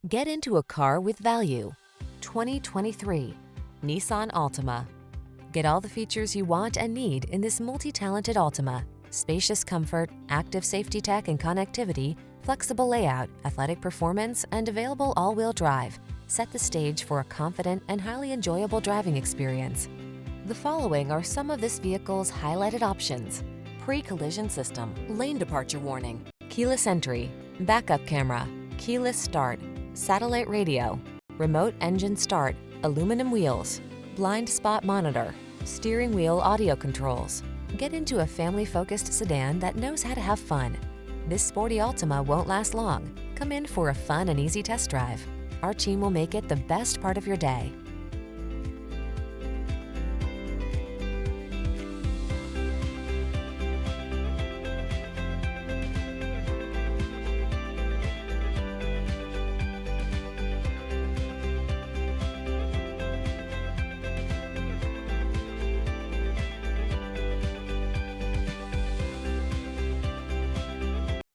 Get into a car with value. 2023 Nissan Altima. Get all the features you want and need in this multi-talented Altima. Spacious comfort, active safety tech and connectivity, flexible layout, athletic performance, and available all-wheel drive set the stage for a confident and highly enjoyable driving experience. The following are some of this vehicle's highlighted options: pre-collision system, lane departure warning, keyless entry, backup camera, keyless start, satellite radio, remote engine start, aluminum wheels, blind spot monitor, steering wheel audio controls. Get into a family-focused sedan that knows how to have fun. This sporty Altima won't last long. Come in for a fun and easy test drive. Our team will make it the best part of your day.